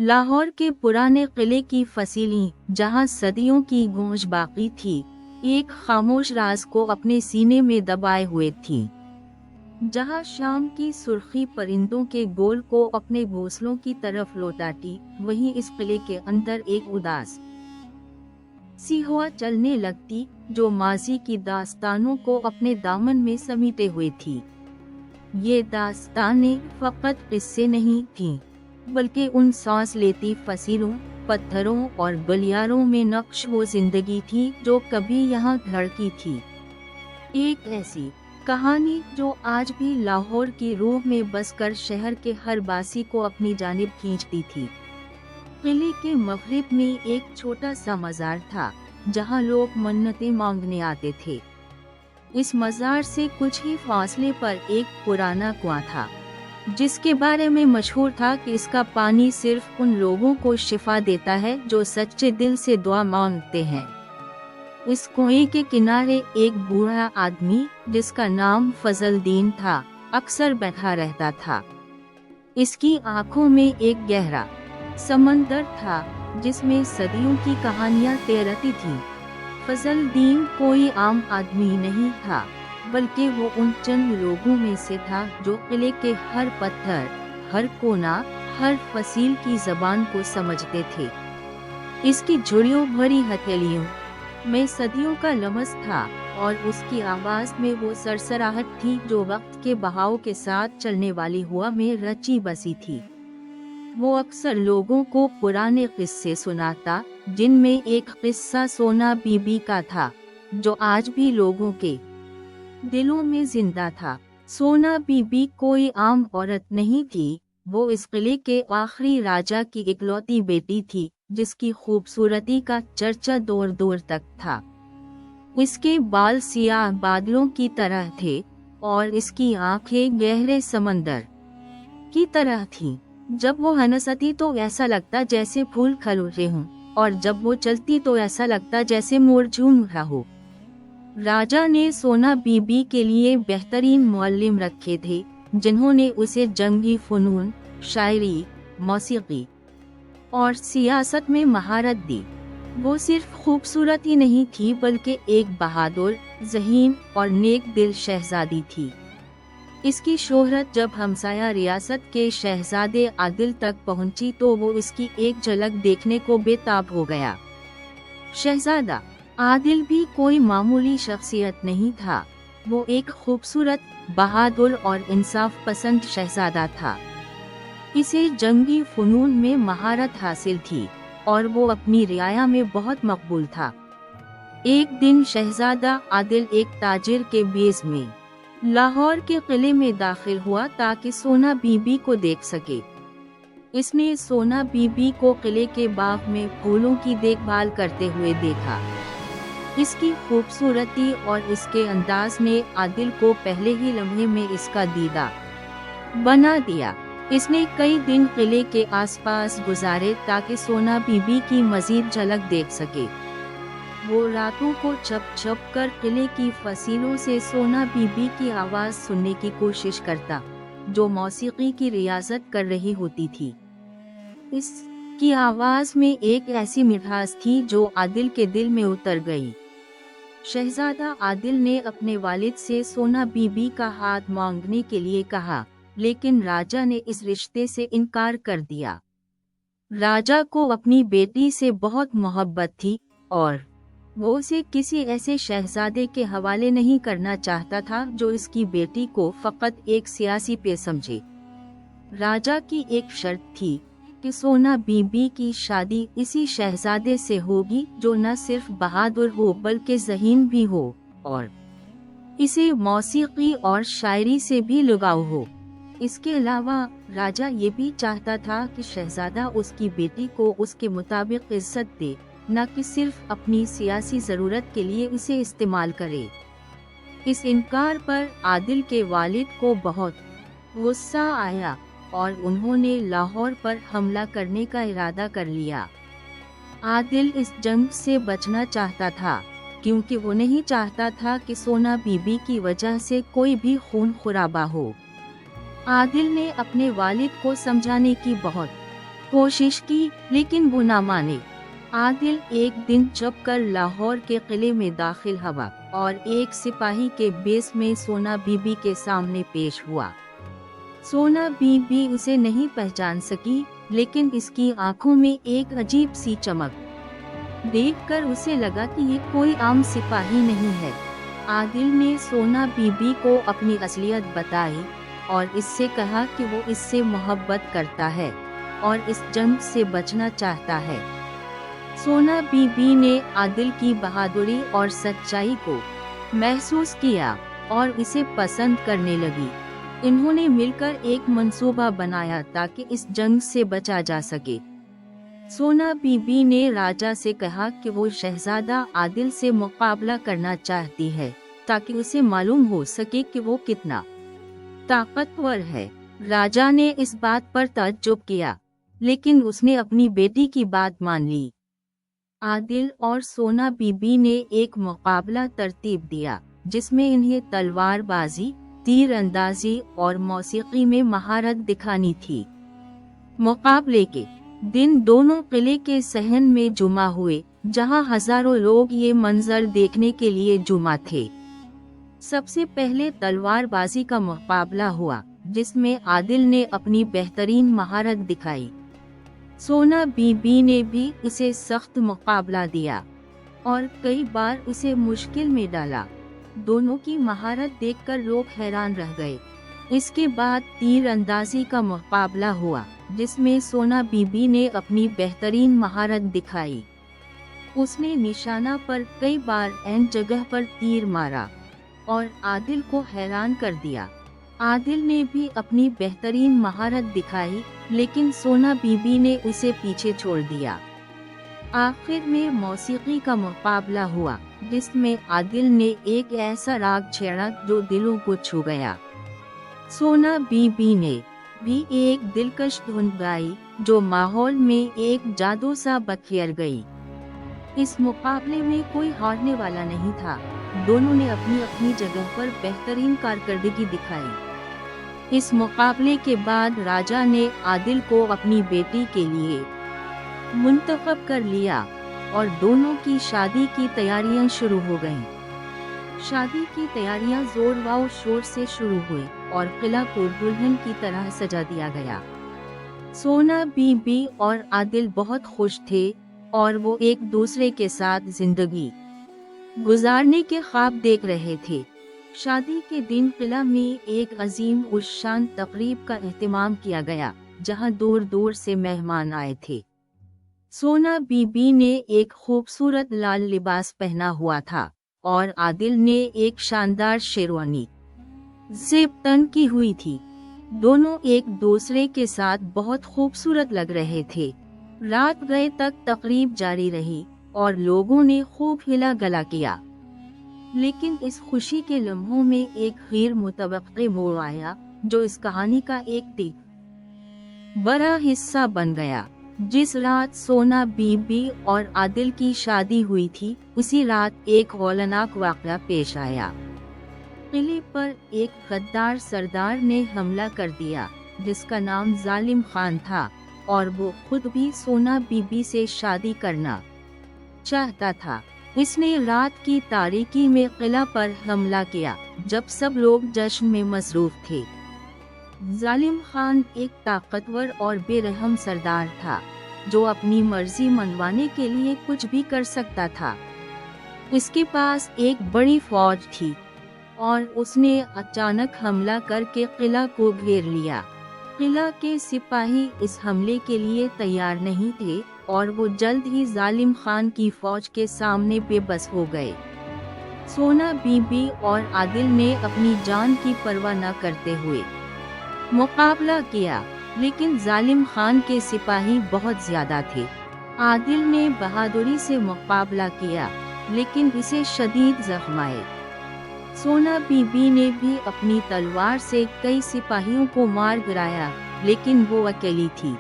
लाहौर के पुराने किले की फसीलें, जहां सदियों की गूंज बाकी थी, एक खामोश राज को अपने सीने में दबाए हुए थी। जहां शाम की सुर्खी परिंदों के गोल को अपने घोंसलों की तरफ लौटाती, वहीं इस किले के अंदर एक उदास सी हवा चलने लगती, जो माजी की दास्तानों को अपने दामन में समेटे हुए थी। ये दास्तानें फकत किस्से नहीं थीं, बल्कि उन सांस लेती फसीलों, पत्थरों और गलियारों में नक्श वो जिंदगी थी जो कभी यहाँ धड़की थी। एक ऐसी कहानी जो आज भी लाहौर की रूह में बसकर शहर के हर बासी को अपनी जानिब खींचती थी। किले के मगरिब में एक छोटा सा मज़ार था, जहाँ लोग मन्नतें मांगने आते थे। इस मज़ार से कुछ ही फासले पर एक पुराना कुआं था, जिसके बारे में मशहूर था कि इसका पानी सिर्फ उन लोगों को शिफा देता है जो सच्चे दिल से दुआ मांगते हैं। इस कुएं के किनारे एक बूढ़ा आदमी, जिसका नाम फजलदीन था, अक्सर बैठा रहता था। इसकी आंखों में एक गहरा समंदर था, जिसमें सदियों की कहानियां तैरती थीं। फजलदीन कोई आम आदमी नहीं था, बल्कि वो उन चंद लोगों में से था जो किले के हर पत्थर, हर कोना, हर फसील की जबान को समझते थे। इसकी झुर्रियों भरी हथेलियों में सदियों का लमस था, और उसकी आवाज में वो सरसराहट थी जो वक्त के बहाव के साथ चलने वाली हवा में रची बसी थी। वो अक्सर लोगों को पुराने किस्से सुनाता, जिनमें एक किस्सा सोना बीबी का था, जो आज भी लोगों के दिलों में जिंदा था। सोना बीबी कोई आम औरत नहीं थी, वो इस किले के आखिरी राजा की इकलौती बेटी थी, जिसकी खूबसूरती का चर्चा दूर दूर तक था। इसके बाल सियाह बादलों की तरह थे, और इसकी आंखें गहरे समंदर की तरह थीं। जब वो हंसती तो ऐसा लगता जैसे फूल खिल उठे हों, और जब वो चलती तो ऐसा लगता जैसे मोर झूम रहा हो। राजा ने सोना बीबी के लिए बेहतरीन मुअल्लिम रखे थे, जिन्होंने उसे जंगी फनून, शायरी, मौसीकी और सियासत में महारत दी। वो सिर्फ खूबसूरत ही नहीं थी, बल्कि एक बहादुर, ज़हीन और नेक दिल शहजादी थी। इसकी शोहरत जब हमसाया रियासत के शहजादे आदिल तक पहुंची तो वो इसकी एक झलक देखने को बेताब हो गया। शहजादा आदिल भी कोई मामूली शख्सियत नहीं था, वो एक खूबसूरत, बहादुर और इंसाफ पसंद शहजादा था। इसे जंगी फनून में महारत हासिल थी, और वो अपनी रियाया में बहुत मकबूल था। एक दिन शहजादा आदिल एक ताजिर के बेज में लाहौर के किले में दाखिल हुआ ताकि सोना बीबी को देख सके। इसने सोना बीबी को किले के बाग में फूलों की देखभाल करते हुए देखा। इसकी खूबसूरती और इसके अंदाज ने आदिल को पहले ही लम्हे में इसका दीदा बना दिया। इसने कई दिन किले के आसपास गुजारे ताकि सोना बीबी की मजीद झलक देख सके। वो रातों को छप छप कर किले की फसीलों से सोना बीबी की आवाज़ सुनने की कोशिश करता, जो मौसीकी की रियाजत कर रही होती थी। इसकी आवाज़ में एक ऐसी मिठास थी जो आदिल के दिल में उतर गई। शहजादा आदिल ने अपने वालिद से सोना बीबी का हाथ मांगने के लिए कहा, लेकिन राजा ने इस रिश्ते से इनकार कर दिया। राजा को अपनी बेटी से बहुत मोहब्बत थी, और वो उसे किसी ऐसे शहजादे के हवाले नहीं करना चाहता था जो इसकी बेटी को फकत एक सियासी पे समझे। राजा की एक शर्त थी कि सोना बीबी की शादी इसी शहजादे से होगी जो न सिर्फ बहादुर हो बल्कि ज़हीन भी हो, और इसे मौसीकी और शायरी से भी लगाव हो। इसके अलावा राजा ये भी चाहता था कि शहजादा उसकी बेटी को उसके मुताबिक इज्जत दे, न कि सिर्फ अपनी सियासी ज़रूरत के लिए इसे इस्तेमाल करे। इस इनकार पर आदिल के वालिद को बहुत गुस्सा आया, और उन्होंने लाहौर पर हमला करने का इरादा कर लिया। आदिल इस जंग से बचना चाहता था, क्योंकि वो नहीं चाहता था कि सोना बीबी की वजह से कोई भी खून खराबा हो। आदिल ने अपने वालिद को समझाने की बहुत कोशिश की, लेकिन वो ना माने। आदिल एक दिन छुपकर लाहौर के किले में दाखिल हुआ और एक सिपाही के बेस में सोना बीबी के सामने पेश हुआ। सोना बीबी उसे नहीं पहचान सकी, लेकिन इसकी आंखों में एक अजीब सी चमक देखकर उसे लगा कि ये कोई आम सिपाही नहीं है। आदिल ने सोना बीबी को अपनी असलियत बताई और इससे कहा कि वो इससे मोहब्बत करता है और इस जंग से बचना चाहता है। सोना बीबी ने आदिल की बहादुरी और सच्चाई को महसूस किया और इसे पसंद करने लगी। इन्होंने मिलकर एक मंसूबा बनाया ताकि इस जंग से बचा जा सके। सोना बीबी ने राजा से कहा कि वो शहजादा आदिल से मुकाबला करना चाहती है ताकि उसे मालूम हो सके कि वो कितना ताकतवर है। राजा ने इस बात पर ताज्जुब किया, लेकिन उसने अपनी बेटी की बात मान ली। आदिल और सोना बीबी ने एक मुकाबला तरतीब दिया जिसमें इन्हें तलवारबाजी, तीर अंदाजी और मौसीकी में महारत दिखानी थी। मुकाबले के दिन दोनों किले के सहन में जुमा हुए, जहां हजारों लोग ये मंजर देखने के लिए जुमा थे। सबसे पहले तलवारबाजी का मुकाबला हुआ, जिसमें आदिल ने अपनी बेहतरीन महारत दिखाई। सोना बीबी ने भी उसे सख्त मुकाबला दिया और कई बार उसे मुश्किल में डाला। दोनों की महारत देखकर लोग हैरान रह गए। इसके बाद तीर अंदाजी का मुकाबला हुआ, जिसमें सोना बीबी ने अपनी बेहतरीन महारत दिखाई। उसने निशाना पर कई बार ऐन जगह पर तीर मारा और आदिल को हैरान कर दिया। आदिल ने भी अपनी बेहतरीन महारत दिखाई, लेकिन सोना बीबी ने उसे पीछे छोड़ दिया। आखिर में मौसीकी का मुकाबला हुआ, जिसमें आदिल ने एक ऐसा राग छेड़ा जो दिलों को छू गया। सोना बीबी ने भी एक दिलकश धुन गाई जो माहौल में एक जादू सा बखेर गई। इस मुकाबले में कोई हारने वाला नहीं था। दोनों ने अपनी अपनी जगह पर बेहतरीन कारकर्दगी दिखाई। इस मुकाबले के बाद राजा ने आदिल को अपनी बेटी के लिए मुंतखब कर लिया और दोनों की शादी की तैयारियां शुरू हो गईं। शादी की तैयारियां जोर व शोर से शुरू हुई और किला को दुल्हन की तरह सजा दिया गया। सोना बीबी और आदिल बहुत खुश थे और वो एक दूसरे के साथ जिंदगी गुजारने के ख्वाब देख रहे थे। शादी के दिन किला में एक अजीम उस्शान तकरीब का एहतमाम किया गया, जहां दूर दूर से मेहमान आए थे। सोना बीबी ने एक खूबसूरत लाल लिबास पहना हुआ था और आदिल ने एक शानदार शेरवानी ज़ेब तन की हुई थी। दोनों एक दूसरे के साथ बहुत खूबसूरत लग रहे थे। रात गए तक तकरीब जारी रही और लोगों ने खूब हिला गला किया। लेकिन इस खुशी के लम्हों में एक गैर मुतवक्के मोड़ आया, जो इस कहानी का एक बड़ा हिस्सा बन गया। जिस रात सोना बीबी और आदिल की शादी हुई थी, उसी रात एक हौलनाक वाक़या पेश आया। किले पर एक गद्दार सरदार ने हमला कर दिया, जिसका नाम जालिम खान था और वो खुद भी सोना बीबी से शादी करना चाहता था। इसने रात की तारीकी में किला पर हमला किया, जब सब लोग जश्न में मसरूफ थे। जालिम खान एक ताकतवर और बेरहम सरदार था, जो अपनी मर्जी मनवाने के लिए कुछ भी कर सकता था। इसके पास एक बड़ी फौज थी और उसने अचानक हमला करके किला को घेर लिया। किला के सिपाही इस हमले के लिए तैयार नहीं थे और वो जल्द ही जालिम खान की फौज के सामने बेबस हो गए। सोना बीबी और आदिल ने अपनी जान की परवाह न करते हुए मुकाबला किया, लेकिन जालिम खान के सिपाही बहुत ज्यादा थे। आदिल ने बहादुरी से मुकाबला किया, लेकिन इसे शदीद जख्म आए। सोना बीबी ने भी अपनी तलवार से कई सिपाहियों को मार गिराया, लेकिन वो अकेली थी।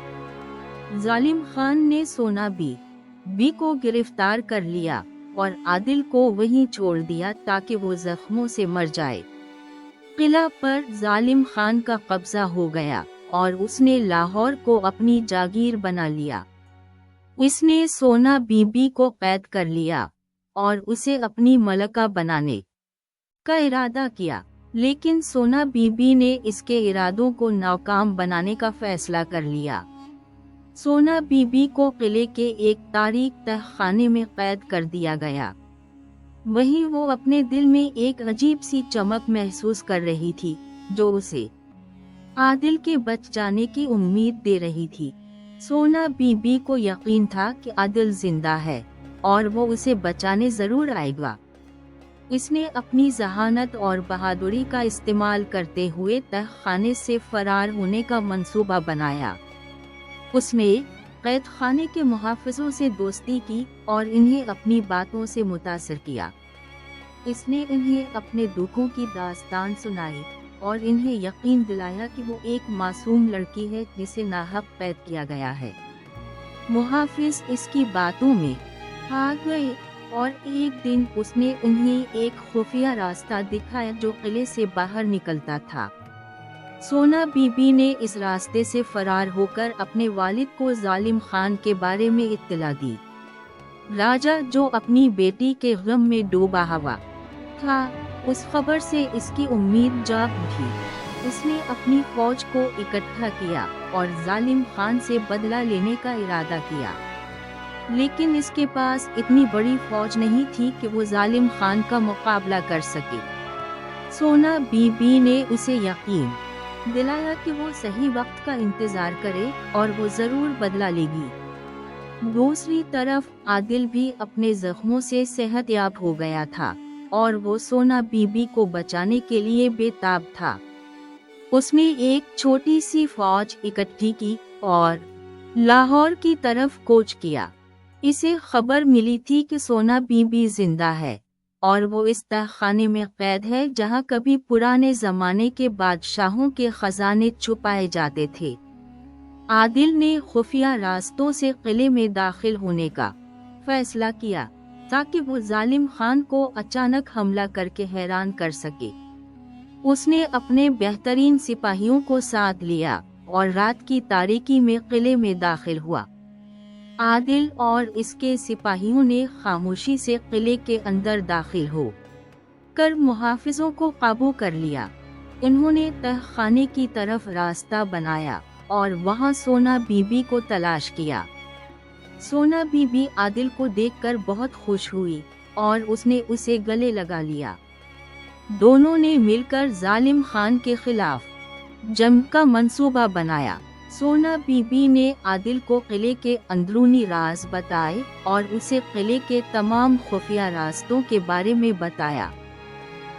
जालिम खान ने सोना बीबी को गिरफ्तार कर लिया और आदिल को वहीं छोड़ दिया ताकि वो जख्मों से मर जाए। किला पर जालिम खान का कब्जा हो गया اور اس نے لاہور کو اپنی جاگیر بنا لیا۔ اس نے سونا بی بی کو قید کر لیا اور اسے اپنی ملکہ بنانے کا ارادہ کیا، لیکن سونا بی بی نے اس کے ارادوں کو ناکام بنانے کا فیصلہ کر لیا۔ سونا بی بی کو قلعے کے ایک تاریک تہ خانے میں قید کر دیا گیا۔ وہیں وہ اپنے دل میں ایک عجیب سی چمک محسوس کر رہی تھی جو اسے عادل کے بچ جانے کی امید دے رہی تھی۔ سونا بی بی کو یقین تھا کہ عادل زندہ ہے اور وہ اسے بچانے ضرور آئے گا۔ اس نے اپنی ذہانت اور بہادری کا استعمال کرتے ہوئے تہ خانے سے فرار ہونے کا منصوبہ بنایا۔ اس نے قید خانے کے محافظوں سے دوستی کی اور انہیں اپنی باتوں سے متاثر کیا۔ اس نے انہیں اپنے دکھوں کی داستان سنائی اور انہیں یقین دلایا کہ وہ ایک معصوم لڑکی ہے جسے ناحق قید کیا گیا ہے۔ محافظ اس کی باتوں میں آ گئے اور ایک دن اس نے انہیں ایک خفیہ راستہ دکھایا جو قلعے سے باہر نکلتا تھا۔ سونا بی بی نے اس راستے سے فرار ہو کر اپنے والد کو ظالم خان کے بارے میں اطلاع دی۔ راجہ جو اپنی بیٹی کے غم میں ڈوبا ہوا تھا، اس خبر سے اس کی امید جاگ اٹھی۔ اس نے اپنی فوج کو اکٹھا کیا اور ظالم خان سے بدلہ لینے کا ارادہ کیا، لیکن اس کے پاس اتنی بڑی فوج نہیں تھی کہ وہ ظالم خان کا مقابلہ کر سکے۔ سونا بی بی نے اسے یقین دلایا کہ وہ صحیح وقت کا انتظار کرے اور وہ ضرور بدلہ لے گی۔ دوسری طرف عادل بھی اپنے زخموں سے صحت یاب ہو گیا تھا اور وہ سونا بی بی کو بچانے کے لیے بے تاب تھا۔ اس نے ایک چھوٹی سی فوج اکٹھی کی اور لاہور کی طرف کوچ کیا۔ اسے خبر ملی تھی کہ سونا بی بی زندہ ہے اور وہ اس تہ خانے میں قید ہے جہاں کبھی پرانے زمانے کے بادشاہوں کے خزانے چھپائے جاتے تھے۔ عادل نے خفیہ راستوں سے قلعے میں داخل ہونے کا فیصلہ کیا تاکہ وہ ظالم خان کو اچانک حملہ کر کے حیران کر سکے۔ اس نے اپنے بہترین سپاہیوں کو ساتھ لیا اور رات کی تاریکی میں قلعے میں داخل ہوا۔ عادل اور اس کے سپاہیوں نے خاموشی سے قلعے کے اندر داخل ہو کر محافظوں کو قابو کر لیا۔ انہوں نے تہ خانے کی طرف راستہ بنایا اور وہاں سونا بی بی کو تلاش کیا۔ سونا بی بی عادل کو دیکھ کر بہت خوش ہوئی اور اس نے اسے گلے لگا لیا۔ دونوں نے مل کر ظالم خان کے خلاف جنگ کا منصوبہ بنایا۔ سونا بی بی نے عادل کو قلعے کے اندرونی راز بتائے اور اسے قلعے کے تمام خفیہ راستوں کے بارے میں بتایا۔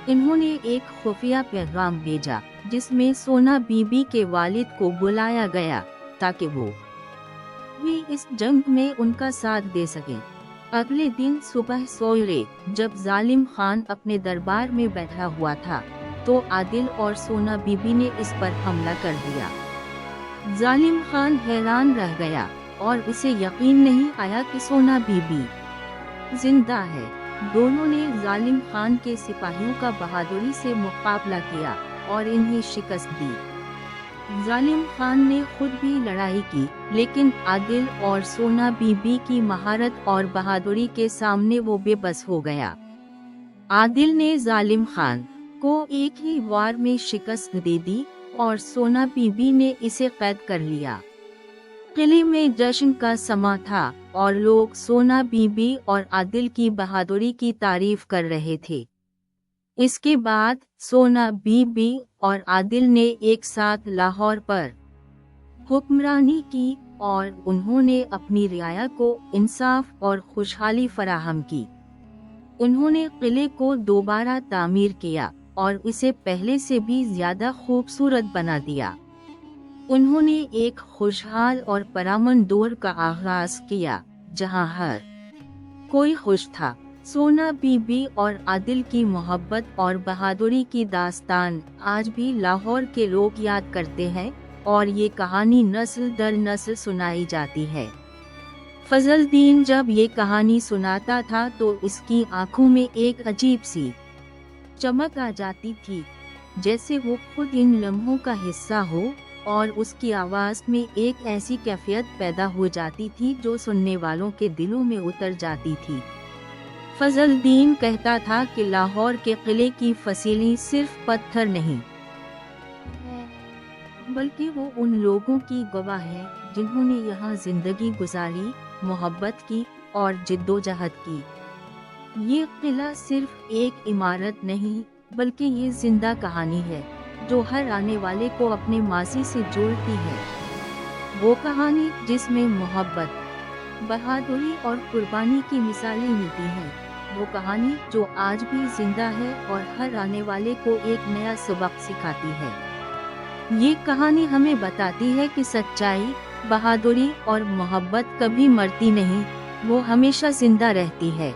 انہوں نے ایک خفیہ پیغام بھیجا جس میں سونا بی بی کے والد کو بلایا گیا تاکہ وہ بھی اس جنگ میں ان کا ساتھ دے سکیں۔ اگلے دن صبح سویرے جب ظالم خان اپنے دربار میں بیٹھا ہوا تھا تو عادل اور سونا بی بی نے اس پر حملہ کر دیا۔ ظالم خان حیران رہ گیا اور اسے یقین نہیں آیا کہ سونا بی بی زندہ ہے۔ دونوں نے ظالم خان کے سپاہیوں کا بہادری سے مقابلہ کیا اور انہیں شکست دی۔ ظالم خان نے خود بھی لڑائی کی، لیکن عادل اور سونا بی بی کی مہارت اور بہادری کے سامنے وہ بے بس ہو گیا۔ عادل نے ظالم خان کو ایک ہی وار میں شکست دے دی اور سونا بی بی نے اسے قید کر لیا۔ قلعے میں جشن کا سماں تھا اور لوگ سونا بی بی اور عادل کی بہادری کی تعریف کر رہے تھے۔ اس کے بعد سونا بی بی اور عادل نے ایک ساتھ لاہور پر حکمرانی کی اور انہوں نے اپنی رعایا کو انصاف اور خوشحالی فراہم کی۔ انہوں نے قلعے کو دوبارہ تعمیر کیا اور اسے پہلے سے بھی زیادہ خوبصورت بنا دیا۔ انہوں نے ایک خوشحال اور پرامن دور کا آغاز کیا جہاں ہر کوئی خوش تھا۔ سونا بی بی اور عادل کی محبت اور بہادری کی داستان آج بھی لاہور کے لوگ یاد کرتے ہیں اور یہ کہانی نسل در نسل سنائی جاتی ہے۔ فضل الدین جب یہ کہانی سناتا تھا تو اس کی آنکھوں میں ایک عجیب سی چمک آ جاتی تھی، جیسے وہ خود ان لمحوں کا حصہ ہو اور اس کی آواز میں ایک ایسی کیفیت پیدا ہو جاتی تھی جو سننے والوں کے دلوں میں اتر جاتی تھی۔ فضل الدین کہتا تھا کہ لاہور کے قلعے کی فسیلیں صرف پتھر نہیں بلکہ وہ ان لوگوں کی گواہ ہے جنہوں نے یہاں زندگی گزاری، محبت کی اور جدوجہد کی۔ یہ قلعہ صرف ایک عمارت نہیں بلکہ یہ زندہ کہانی ہے جو ہر آنے والے کو اپنے ماضی سے جوڑتی ہے۔ وہ کہانی جس میں محبت، بہادری اور قربانی کی مثالیں ملتی ہیں۔ وہ کہانی جو آج بھی زندہ ہے اور ہر آنے والے کو ایک نیا سبق سکھاتی ہے۔ یہ کہانی ہمیں بتاتی ہے کہ سچائی، بہادری اور محبت کبھی مرتی نہیں، وہ ہمیشہ زندہ رہتی ہے۔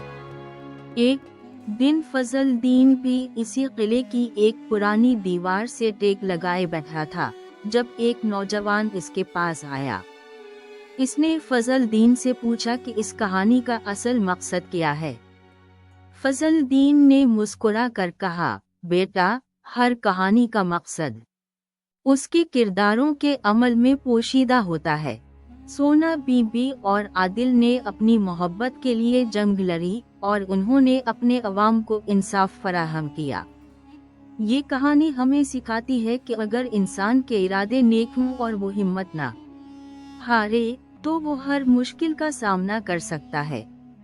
ایک دن فضل الدین بھی اسی قلعے کی ایک پرانی دیوار سے ٹیک لگائے بیٹھا تھا جب ایک نوجوان اس کے پاس آیا۔ اس نے فضل الدین سے پوچھا کہ اس کہانی کا اصل مقصد کیا ہے۔ فضل الدین نے مسکرا کر کہا، بیٹا، ہر کہانی کا مقصد اس کے کرداروں کے عمل میں پوشیدہ ہوتا ہے۔ سونا بی بی اور عادل نے اپنی محبت کے لیے جنگ لڑی اور انہوں نے اپنے عوام کو انصاف فراہم کیا۔ یہ کہانی ہمیں سکھاتی ہے کہ اگر انسان کے ارادے نیک ہوں اور وہ ہمت نہ ہارے تو وہ ہر مشکل کا سامنا کر سکتا ہے۔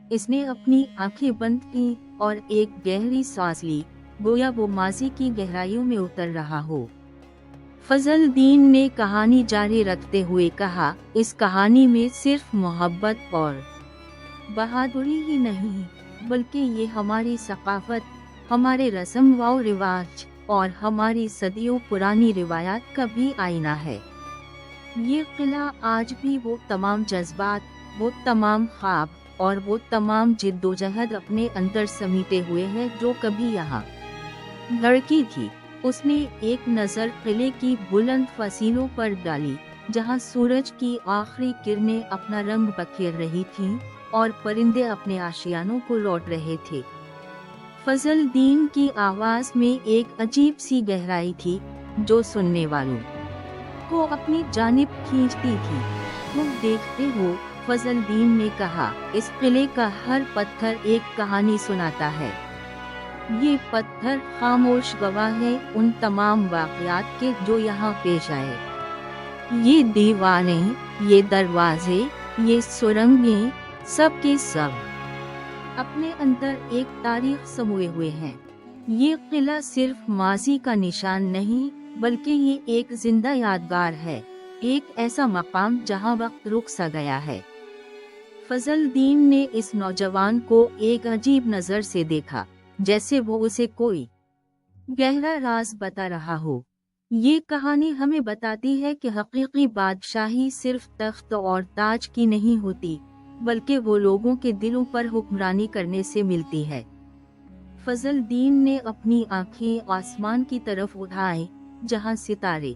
اس نے اپنی آنکھیں بند کی اور ایک گہری سانس لی، گویا وہ ماضی کی گہرائیوں میں اتر رہا ہو۔ فضل الدین نے کہانی جاری رکھتے ہوئے کہا، اس کہانی میں صرف محبت اور بہادری ہی نہیں بلکہ یہ ہماری ثقافت، ہمارے رسم و رواج اور ہماری صدیوں پرانی روایات کا بھی آئینہ ہے۔ یہ قلعہ آج بھی وہ تمام جذبات، وہ تمام خواب اور وہ تمام جدوجہد اپنے اندر سمیٹے ہوئے ہے جو کبھی یہاں لڑکی تھی۔ اس نے ایک نظر قلعے کی بلند فسیلوں پر ڈالی جہاں سورج کی آخری کرنیں اپنا رنگ بکھیر رہی تھیں اور پرندے اپنے آشیانوں کو لوٹ رہے تھے۔ فضل الدین کی آواز میں ایک عجیب سی گہرائی تھی جو سننے والوں کو اپنی جانب کھینچتی تھی۔ تم دیکھتے ہو، فضل الدین نے کہا، اس قلعے کا ہر پتھر ایک کہانی سناتا ہے۔ یہ پتھر خاموش گواہ ہے ان تمام واقعات کے جو یہاں پیش آئے۔ یہ دیواریں، یہ دروازے، یہ سرنگیں، سب کے سب اپنے اندر ایک تاریخ سموئے ہوئے ہیں۔ یہ قلعہ صرف ماضی کا نشان نہیں بلکہ یہ ایک زندہ یادگار ہے، ایک ایسا مقام جہاں وقت رک سا گیا ہے۔ فضل الدین نے اس نوجوان کو ایک عجیب نظر سے دیکھا، جیسے وہ اسے کوئی گہرا راز بتا رہا ہو۔ یہ کہانی ہمیں بتاتی ہے کہ حقیقی بادشاہی صرف تخت اور تاج کی نہیں ہوتی بلکہ وہ لوگوں کے دلوں پر حکمرانی کرنے سے ملتی ہے۔ فضل الدین نے اپنی آنکھیں آسمان کی طرف اٹھائیں جہاں ستارے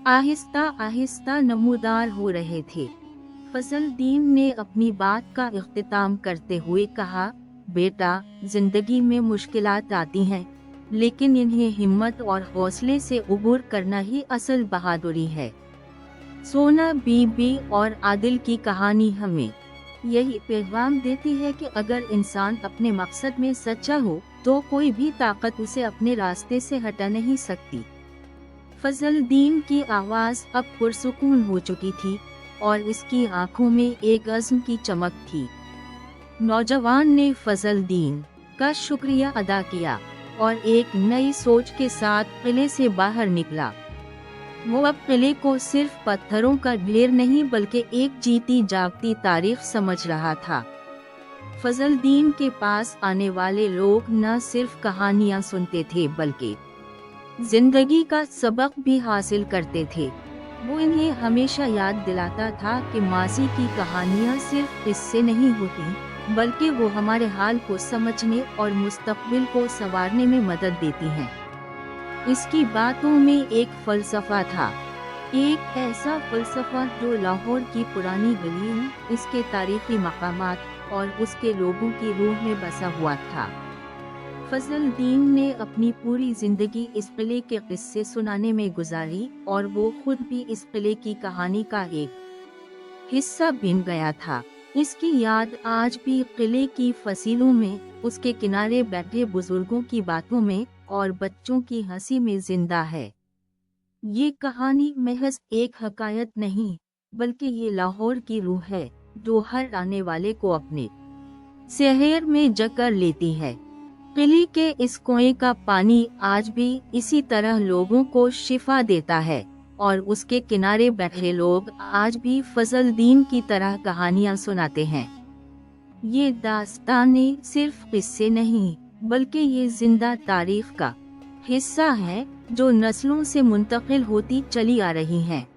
آہستہ آہستہ نمودار ہو رہے تھے۔ فضل الدین نے اپنی بات کا اختتام کرتے ہوئے کہا، بیٹا، زندگی میں مشکلات آتی ہیں لیکن انہیں ہمت اور حوصلے سے عبور کرنا ہی اصل بہادری ہے۔ سونا بی بی اور عادل کی کہانی ہمیں یہی پیغام دیتی ہے کہ اگر انسان اپنے مقصد میں سچا ہو تو کوئی بھی طاقت اسے اپنے راستے سے ہٹا نہیں سکتی۔ فضل الدین کی آواز اب پرسکون ہو چکی تھی اور اس کی آنکھوں میں ایک عزم کی چمک تھی۔ نوجوان نے فضل الدین کا شکریہ ادا کیا اور ایک نئی سوچ کے ساتھ قلعے سے باہر نکلا۔ وہ اب قلعے کو صرف پتھروں کا ڈھیر نہیں بلکہ ایک جیتی جاگتی تاریخ سمجھ رہا تھا۔ فضل الدین کے پاس آنے والے لوگ نہ صرف کہانیاں سنتے تھے بلکہ زندگی کا سبق بھی حاصل کرتے تھے۔ وہ انہیں ہمیشہ یاد دلاتا تھا کہ ماضی کی کہانیاں صرف قصے نہیں ہوتی بلکہ وہ ہمارے حال کو سمجھنے اور مستقبل کو سنوارنے میں مدد دیتی ہیں۔ اس کی باتوں میں ایک فلسفہ تھا، ایک ایسا فلسفہ جو لاہور کی پرانی گلیوں، اس کے تاریخی مقامات اور اس کے لوگوں کی روح میں بسا ہوا تھا۔ फजल दीन ने अपनी पूरी जिंदगी इस किले के किस्से सुनाने में गुजारी और वो खुद भी इस किले की कहानी का एक हिस्सा बन गया था। इसकी याद आज भी किले की फसीलों में, उसके किनारे बैठे बुजुर्गों की बातों में और बच्चों की हंसी में जिंदा है। ये कहानी महज एक हकायत नहीं, बल्कि ये लाहौर की रूह है जो हर आने वाले को अपने शहर में जकड़ लेती है। किले के इस कुएं का पानी आज भी इसी तरह लोगों को शिफा देता है और उसके किनारे बैठे लोग आज भी फजल दीन की तरह कहानियां सुनाते हैं। ये दास्तानें सिर्फ किस्से नहीं, बल्कि ये जिंदा तारीख का हिस्सा है जो नस्लों से मुंतकिल होती चली आ रही हैं।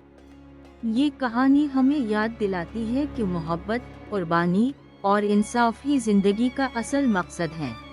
ये कहानी हमें याद दिलाती है कि मोहब्बत, कुर्बानी और इंसाफ ही जिंदगी का असल मकसद है।